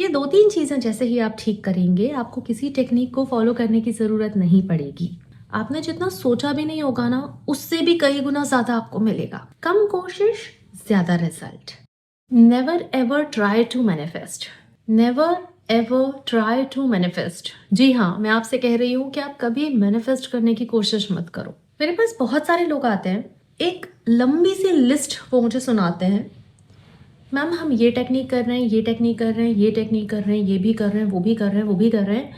ये 2-3 चीज़ें जैसे ही आप ठीक करेंगे, आपको किसी टेक्निक को फॉलो करने की ज़रूरत नहीं पड़ेगी। आपने जितना सोचा भी नहीं होगा ना, उससे भी कई गुना ज़्यादा आपको मिलेगा। कम कोशिश, ज़्यादा result. Never ever try to manifest. Never ever try to manifest. जी हाँ, मैं आपसे कह रही हूँ कि आप कभी मैनिफेस्ट करने की कोशिश मत करो। मेरे पास बहुत सारे लोग आते हैं, एक लंबी सी लिस्ट वो मुझे सुनाते हैं। मैम हम ये टेक्निक कर रहे हैं, ये टेक्निक कर रहे हैं, ये टेक्निक कर रहे हैं, ये भी कर रहे हैं, वो भी कर रहे हैं, वो भी कर रहे हैं।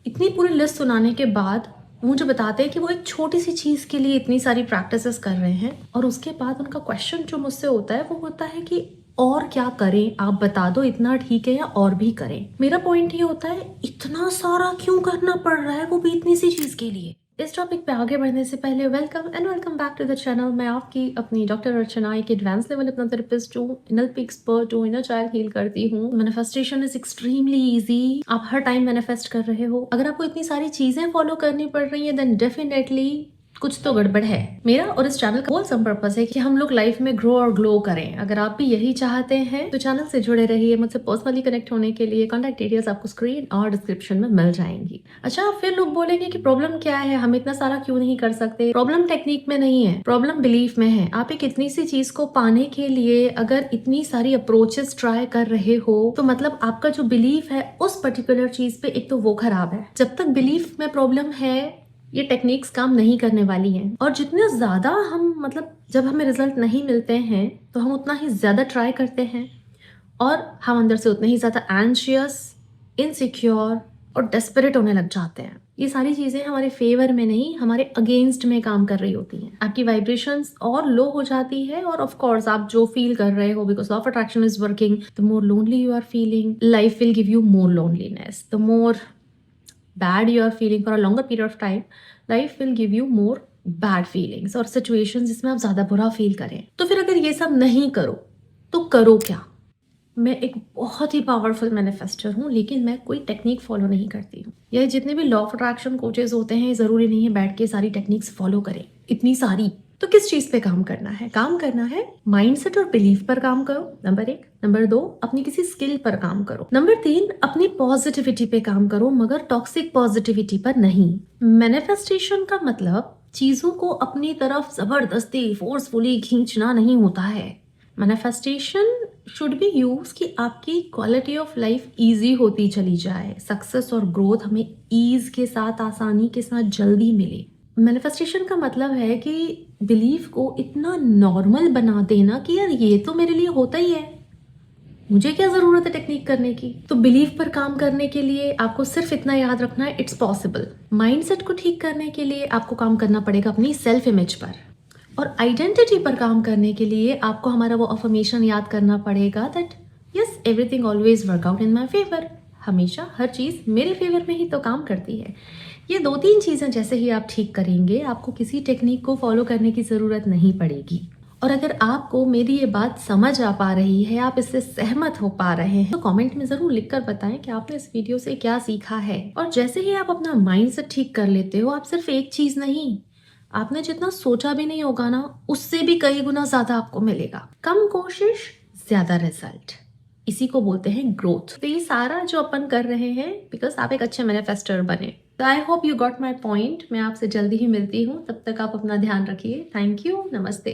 इतनी पूरी लिस्ट सुनाने के बाद वो मुझे बताते हैं कि वो एक छोटी सी चीज़ के लिए इतनी सारी प्रैक्टिसेस कर रहे हैं, और उसके बाद उनका क्वेश्चन जो मुझसे होता है वो होता है कि और क्या करें, आप बता दो, इतना ठीक है या और भी करें। मेरा पॉइंट ये होता है, इतना सारा क्यों करना पड़ रहा है, वो भी इतनी सी चीज़ के लिए। इस टॉपिक पे आगे बढ़ने से पहले welcome back to the channel. मैं आपकी अपनी डॉक्टर अर्चना, एक एडवांस लेवल हिप्नोथेरेपिस्ट हूँ, एनएलपी एक्सपर्ट हूँ, इनर चाइल्ड हील करती हूँ। Manifestation is extremely easy. आप हर टाइम मैनिफेस्ट कर रहे हो। अगर आपको इतनी सारी चीजें फॉलो करनी पड़ रही है देन डेफिनेटली कुछ तो गड़बड़ है। मेरा और इस चैनल का होलसम पर्पस है कि हम लोग लाइफ में ग्रो और ग्लो करें। अगर आप भी यही चाहते हैं तो चैनल से जुड़े रहिए। मुझसे पर्सनली कनेक्ट होने के लिए कॉन्टैक्ट डिटेल्स आपको स्क्रीन और डिस्क्रिप्शन में मिल जाएंगी। अच्छा, फिर लोग बोलेंगे कि प्रॉब्लम क्या है, हम इतना सारा क्यों नहीं कर सकते। प्रॉब्लम टेक्निक में नहीं है, प्रॉब्लम बिलीफ में है। आप एक इतनी सी चीज को पाने के लिए अगर इतनी सारी अप्रोचेस ट्राई कर रहे हो तो मतलब आपका जो बिलीफ है उस पर्टिकुलर चीज पे, एक तो वो खराब है। जब तक बिलीफ में प्रॉब्लम है ये टेक्निक्स काम नहीं करने वाली हैं। और जितने ज़्यादा हम जब हमें रिजल्ट नहीं मिलते हैं तो हम उतना ही ज़्यादा ट्राई करते हैं, और हम अंदर से उतने ही ज़्यादा एंशियस, इनसिक्योर और डेस्परेट होने लग जाते हैं। ये सारी चीज़ें हमारे फेवर में नहीं, हमारे अगेंस्ट में काम कर रही होती हैं। आपकी वाइब्रेशंस और लो हो जाती है, और ऑफ कोर्स आप जो फील कर रहे हो, because law of attraction is working, the more lonely you are feeling, life will give you more loneliness. The more bad you are feeling for a longer period of time, life will give you more bad feelings और situations जिसमें आप ज़्यादा बुरा feel करें। तो फिर अगर ये सब नहीं करो तो करो क्या? मैं एक बहुत ही पावरफुल मैनिफेस्टर हूँ, लेकिन मैं कोई टेक्निक फॉलो नहीं करती हूँ। ये जितने भी लॉ ऑफ अट्रैक्शन कोचेस होते हैं, ज़रूरी नहीं है बैठ के सारी टेक्निक्स फॉलो करें, इतनी सारी। तो किस चीज पे काम करना है? काम करना है माइंडसेट और बिलीफ पर काम करो, नंबर 1। नंबर 2, अपनी किसी स्किल पर काम करो। नंबर 3, अपनी पॉजिटिविटी पे काम करो, मगर टॉक्सिक पॉजिटिविटी पर नहीं। मैनिफेस्टेशन का मतलब चीजों को अपनी तरफ जबरदस्ती फोर्सफुली खींचना नहीं होता है। मैनिफेस्टेशन शुड बी यूज कि आपकी क्वालिटी ऑफ लाइफ इजी होती चली जाए, सक्सेस और ग्रोथ हमें ईज के साथ, आसानी के साथ जल्दी मिले। मैनिफेस्टेशन का मतलब है कि बिलीफ को इतना नॉर्मल बना देना कि यार ये तो मेरे लिए होता ही है, मुझे क्या जरूरत है टेक्निक करने की। तो बिलीफ पर काम करने के लिए आपको सिर्फ इतना याद रखना है, इट्स पॉसिबल। माइंडसेट को ठीक करने के लिए आपको काम करना पड़ेगा अपनी सेल्फ इमेज पर, और आइडेंटिटी पर काम करने के लिए आपको हमारा वो अफर्मेशन याद करना पड़ेगा that yes, everything always work out in my favour. हमेशा हर चीज़ मेरे फेवर में ही तो काम करती है। ये 2-3 चीज़ें जैसे ही आप ठीक करेंगे, आपको किसी टेक्निक को फॉलो करने की ज़रूरत नहीं पड़ेगी। और अगर आपको मेरी ये बात समझ आ पा रही है, आप इससे सहमत हो पा रहे हैं, तो कमेंट में ज़रूर लिखकर बताएं कि आपने इस वीडियो से क्या सीखा है। और जैसे ही आप अपना माइंडसेट ठीक कर लेते हो, आप सिर्फ एक चीज़ नहीं, आपने जितना सोचा भी नहीं होगा ना, उससे भी कई गुना ज़्यादा आपको मिलेगा। कम कोशिश, ज़्यादा रिजल्ट, इसी को बोलते हैं ग्रोथ। तो ये सारा जो अपन कर रहे हैं बिकॉज आप एक अच्छे मैनिफेस्टर बने। तो I hope you got my point. मैं आपसे जल्दी ही मिलती हूँ, तब तक आप अपना ध्यान रखिए। थैंक यू, नमस्ते।